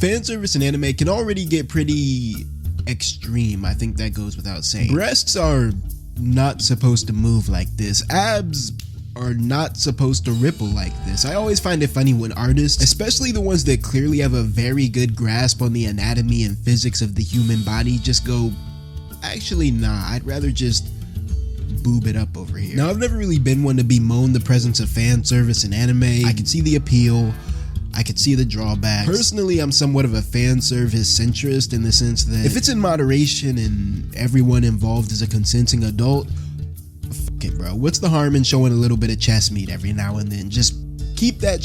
Fan service in anime can already get pretty extreme. I think that goes without saying. Breasts are not supposed to move like this. Abs are not supposed to ripple like this. I always find it funny when artists, especially the ones that clearly have a very good grasp on the anatomy and physics of the human body, just go, actually nah, I'd rather just boob it up over here. Now, I've never really been one to bemoan the presence of fan service in anime. I can see the appeal, I could see the drawbacks. Personally, I'm somewhat of a fan service centrist in the sense that if it's in moderation and everyone involved is a consenting adult, fuck it, bro. What's the harm in showing a little bit of chest meat every now and then? Just keep that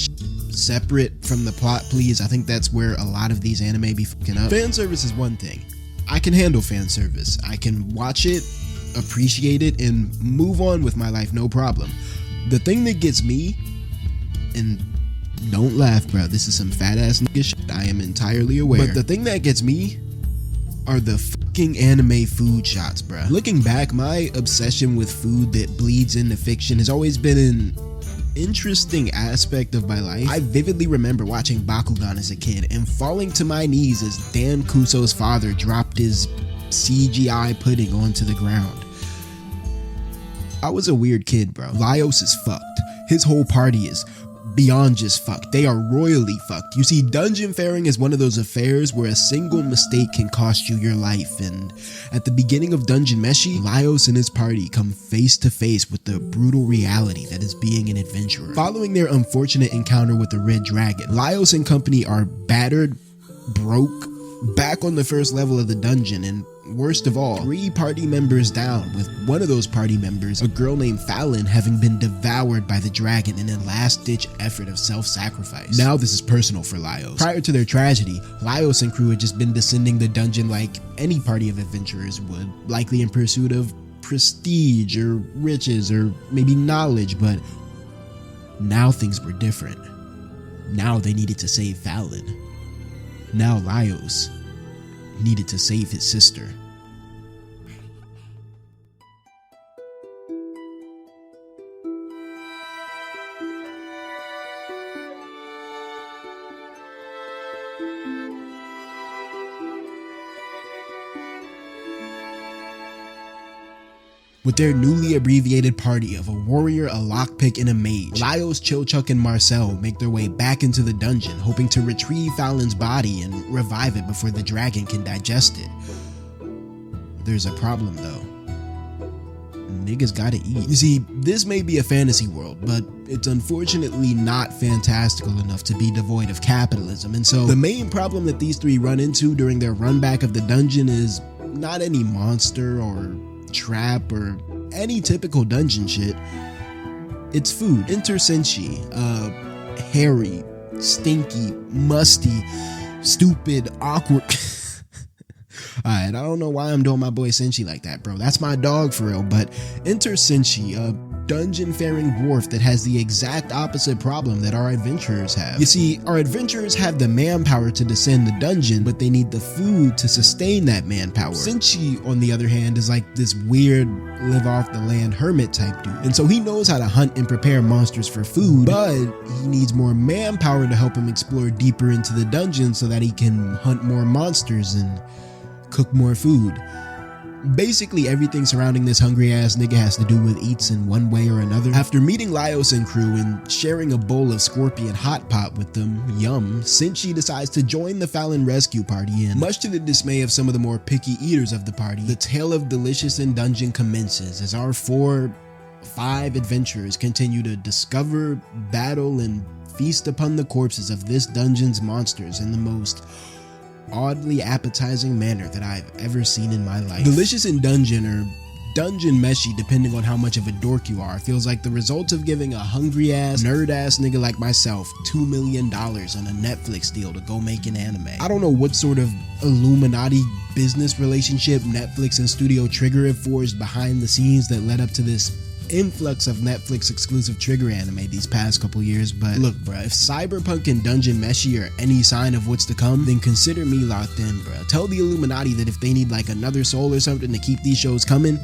separate from the plot, please. I think that's where a lot of these anime be fucking up. Fan service is one thing. I can handle fan service. I can watch it, appreciate it, and move on with my life, no problem. The thing that gets me, and don't laugh, bro, this is some fat ass nigga shit, I am entirely aware, but the thing that gets me are the fucking anime food shots, bro. Looking back, my obsession with food that bleeds into fiction has always been an interesting aspect of my life. I vividly remember watching Bakugan as a kid and falling to my knees as Dan Kuso's father dropped his CGI pudding onto the ground. I was a weird kid, bro. 𝙏𝙖𝙡 is fucked. His whole party is beyond just fucked. They are royally fucked. You see, dungeon faring is one of those affairs where a single mistake can cost you your life, and at the beginning of Dungeon Meshi, 𝙏𝙖𝙡 and his party come face to face with the brutal reality that is being an adventurer. Following their unfortunate encounter with the Red Dragon, 𝙏𝙖𝙡 and company are battered, broke, back on the first level of the dungeon, and worst of all, 3 party members down, with one of those party members, a girl named Fallon, having been devoured by the dragon in a last-ditch effort of self-sacrifice. Now this is personal for 𝙏𝙖𝙡. Prior to their tragedy, 𝙏𝙖𝙡 and crew had just been descending the dungeon like any party of adventurers would, likely in pursuit of prestige or riches or maybe knowledge, but now things were different. Now they needed to save Fallon. Now 𝙏𝙖𝙡 needed to save his sister. With their newly abbreviated party of a warrior, a lockpick, and a mage, 𝙏𝙖𝙡, Chilchuck, and Marcel make their way back into the dungeon, hoping to retrieve Fallon's body and revive it before the dragon can digest it. There's a problem though. Niggas gotta eat. You see, this may be a fantasy world, but it's unfortunately not fantastical enough to be devoid of capitalism, and so the main problem that these 3 run into during their run back of the dungeon is not any monster or trap or any typical dungeon shit. It's food. Enter Senshi, hairy, stinky, musty, stupid, awkward. Alright, I don't know why I'm doing my boy Senshi like that, bro. That's my dog for real, but enter Senshi, a dungeon-faring dwarf that has the exact opposite problem that our adventurers have. You see, our adventurers have the manpower to descend the dungeon, but they need the food to sustain that manpower. Senshi, on the other hand, is like this weird live-off-the-land hermit type dude, and so he knows how to hunt and prepare monsters for food, but he needs more manpower to help him explore deeper into the dungeon so that he can hunt more monsters and cook more food. Basically, everything surrounding this hungry ass nigga has to do with eats in one way or another. After meeting 𝙏𝙗𝙡 and crew and sharing a bowl of scorpion hot pot with them, yum, Senshi decides to join the Fallon rescue party, and much to the dismay of some of the more picky eaters of the party, the tale of Delicious in Dungeon commences as our 5 adventurers continue to discover, battle, and feast upon the corpses of this dungeon's monsters in the most oddly appetizing manner that I've ever seen in my life. Delicious in Dungeon, or Dungeon Meshi, depending on how much of a dork you are, feels like the result of giving a hungry ass, nerd ass nigga like myself $2 million on a Netflix deal to go make an anime. I don't know what sort of Illuminati business relationship Netflix and Studio Trigger have forged behind the scenes that led up to this influx of Netflix exclusive Trigger anime these past couple years, but look, bruh, if Cyberpunk and Dungeon Meshi are any sign of what's to come, then consider me locked in, bruh. Tell the Illuminati that if they need like another soul or something to keep these shows coming,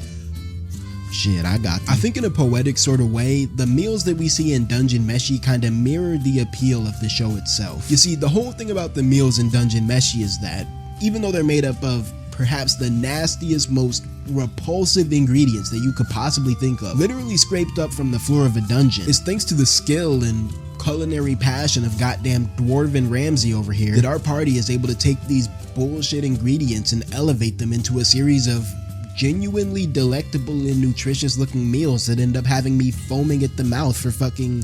Shit, I got them. I think in a poetic sort of way, the meals that we see in Dungeon Meshi kind of mirror the appeal of the show itself. You see, the whole thing about the meals in Dungeon Meshi is that, even though they're made up of perhaps the nastiest, most repulsive ingredients that you could possibly think of, literally scraped up from the floor of a dungeon, it's thanks to the skill and culinary passion of goddamn Dwarven Ramsay over here that our party is able to take these bullshit ingredients and elevate them into a series of genuinely delectable and nutritious looking meals that end up having me foaming at the mouth for fucking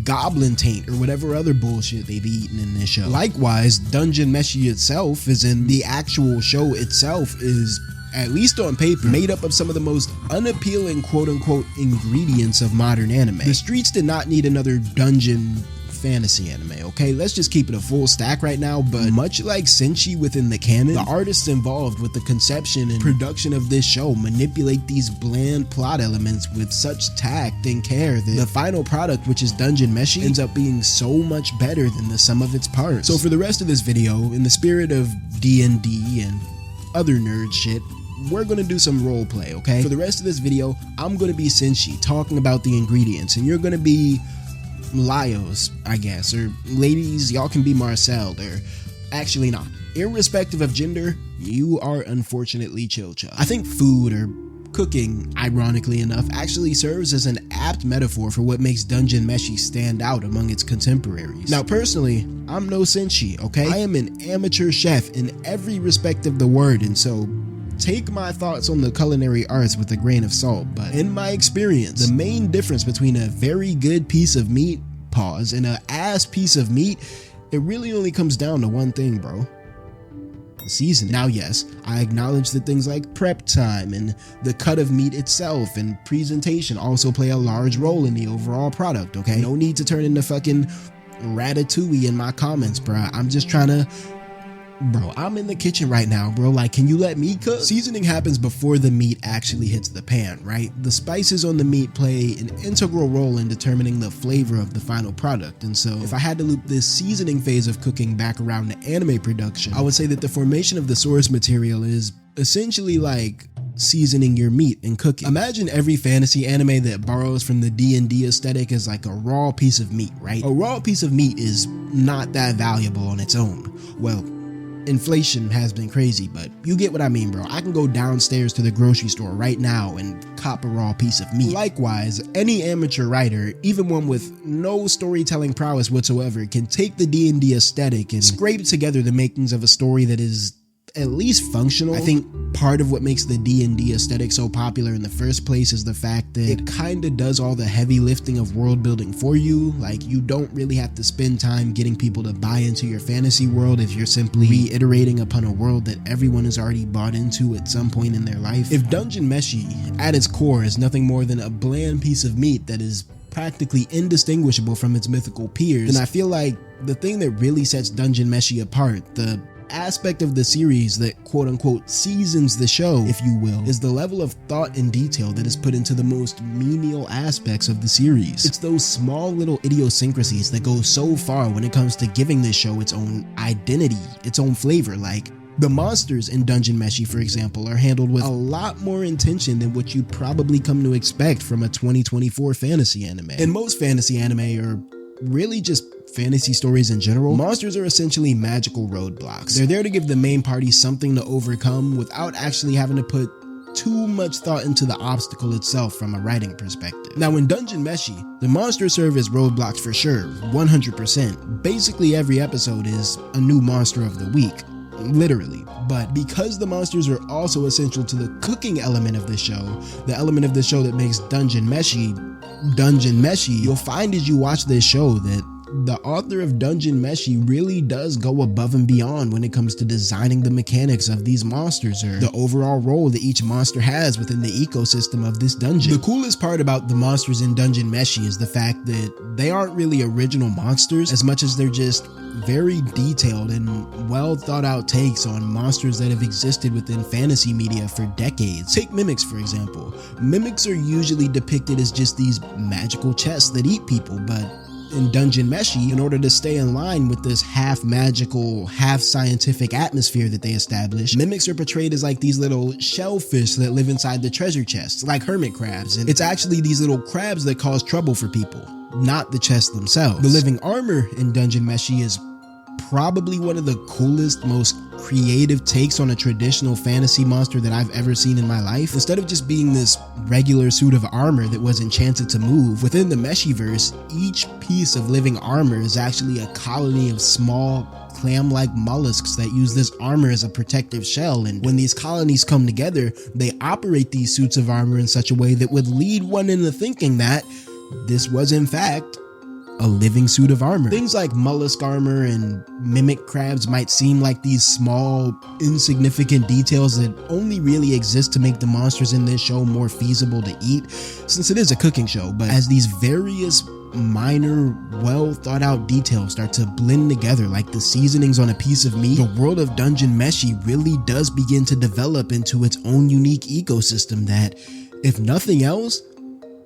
goblin taint or whatever other bullshit they've eaten in this show. Likewise, Dungeon Meshi itself, as in the actual show itself, is, at least on paper, made up of some of the most unappealing quote-unquote ingredients of modern anime. The streets did not need another dungeon fantasy anime, okay? Let's just keep it a full stack right now, but much like Senshi within the canon, the artists involved with the conception and production of this show manipulate these bland plot elements with such tact and care that the final product, which is Dungeon Meshi, ends up being so much better than the sum of its parts. So for the rest of this video, in the spirit of D&D and other nerd shit, we're gonna do some role play, okay? For the rest of this video, I'm gonna be Senshi talking about the ingredients, and you're gonna be Laios, I guess, or ladies, y'all can be Marcel, or actually not. Irrespective of gender, you are unfortunately Chilcha. I think food, or cooking, ironically enough, actually serves as an apt metaphor for what makes Dungeon Meshi stand out among its contemporaries. Now personally, I'm no Senshi, okay? I am an amateur chef in every respect of the word, and so take my thoughts on the culinary arts with a grain of salt, but in my experience, the main difference between a very good piece of meat, pause, and a ass piece of meat, it really only comes down to one thing, bro. The seasoning. Now yes, I acknowledge that things like prep time and the cut of meat itself and presentation also play a large role in the overall product, okay? No need to turn into fucking Ratatouille in my comments, bro. I'm just trying to... Bro, I'm in the kitchen right now, bro. Like, can you let me cook? Seasoning happens before the meat actually hits the pan, right? The spices on the meat play an integral role in determining the flavor of the final product. And so if I had to loop this seasoning phase of cooking back around to anime production, I would say that the formation of the source material is essentially like seasoning your meat and cooking. Imagine every fantasy anime that borrows from the D&D aesthetic as like a raw piece of meat, right? A raw piece of meat is not that valuable on its own. Well, inflation has been crazy, but you get what I mean, bro. I can go downstairs to the grocery store right now and cop a raw piece of meat. Likewise, any amateur writer, even one with no storytelling prowess whatsoever, can take the D&D aesthetic and scrape together the makings of a story that is at least functional. I think part of what makes the D&D aesthetic so popular in the first place is the fact that it kind of does all the heavy lifting of world building for you. Like, you don't really have to spend time getting people to buy into your fantasy world if you're simply reiterating upon a world that everyone has already bought into at some point in their life. If Dungeon Meshi at its core is nothing more than a bland piece of meat that is practically indistinguishable from its mythical peers, then I feel like the thing that really sets Dungeon Meshi apart, the aspect of the series that quote-unquote seasons the show, if you will, is the level of thought and detail that is put into the most menial aspects of the series. It's those small little idiosyncrasies that go so far when it comes to giving this show its own identity, its own flavor. Like, the monsters in Dungeon Meshi, for example, are handled with a lot more intention than what you'd probably come to expect from a 2024 fantasy anime. And most fantasy anime are really just fantasy stories in general. Monsters are essentially magical roadblocks. They're there to give the main party something to overcome without actually having to put too much thought into the obstacle itself from a writing perspective. Now in Dungeon Meshi, the monsters serve as roadblocks for sure, 100%. Basically every episode is a new monster of the week, literally. But because the monsters are also essential to the cooking element of the show, the element of the show that makes Dungeon Meshi, you'll find as you watch this show that the author of Dungeon Meshi really does go above and beyond when it comes to designing the mechanics of these monsters or the overall role that each monster has within the ecosystem of this dungeon. The coolest part about the monsters in Dungeon Meshi is the fact that they aren't really original monsters as much as they're just very detailed and well thought out takes on monsters that have existed within fantasy media for decades. Take mimics, for example. Mimics are usually depicted as just these magical chests that eat people, but in Dungeon Meshi, in order to stay in line with this half magical, half scientific atmosphere that they establish, mimics are portrayed as like these little shellfish that live inside the treasure chests, like hermit crabs. And it's actually these little crabs that cause trouble for people, not the chests themselves. The living armor in Dungeon Meshi is probably one of the coolest, most creative takes on a traditional fantasy monster that I've ever seen in my life. Instead of just being this regular suit of armor that was enchanted to move, within the Meshiverse, each piece of living armor is actually a colony of small clam-like mollusks that use this armor as a protective shell, and when these colonies come together, they operate these suits of armor in such a way that would lead one into thinking that this was in fact a living suit of armor. Things like mollusk armor and mimic crabs might seem like these small, insignificant details that only really exist to make the monsters in this show more feasible to eat, since it is a cooking show, but as these various minor, well thought out details start to blend together like the seasonings on a piece of meat, the world of Dungeon Meshi really does begin to develop into its own unique ecosystem that, if nothing else,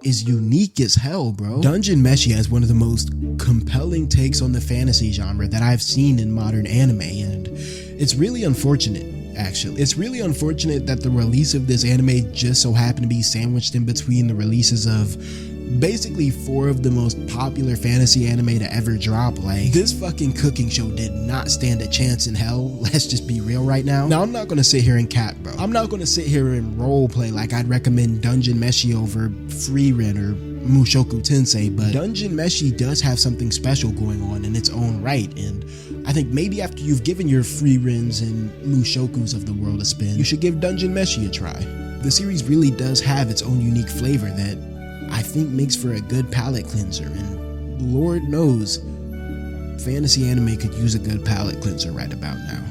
is unique as hell, bro. Dungeon Meshi has one of the most compelling takes on the fantasy genre that I've seen in modern anime, and it's really unfortunate, actually. It's really unfortunate that the release of this anime just so happened to be sandwiched in between the releases of basically 4 of the most popular fantasy anime to ever drop. Like, this fucking cooking show did not stand a chance in hell. Let's just be real right now. Now, I'm not gonna sit here and cap, bro. I'm not gonna sit here and role play like I'd recommend Dungeon Meshi over Frieren or Mushoku Tensei, but Dungeon Meshi does have something special going on in its own right, and I think maybe after you've given your Frierens and Mushokus of the world a spin, you should give Dungeon Meshi a try. The series really does have its own unique flavor that I think makes for a good palate cleanser, and Lord knows fantasy anime could use a good palate cleanser right about now.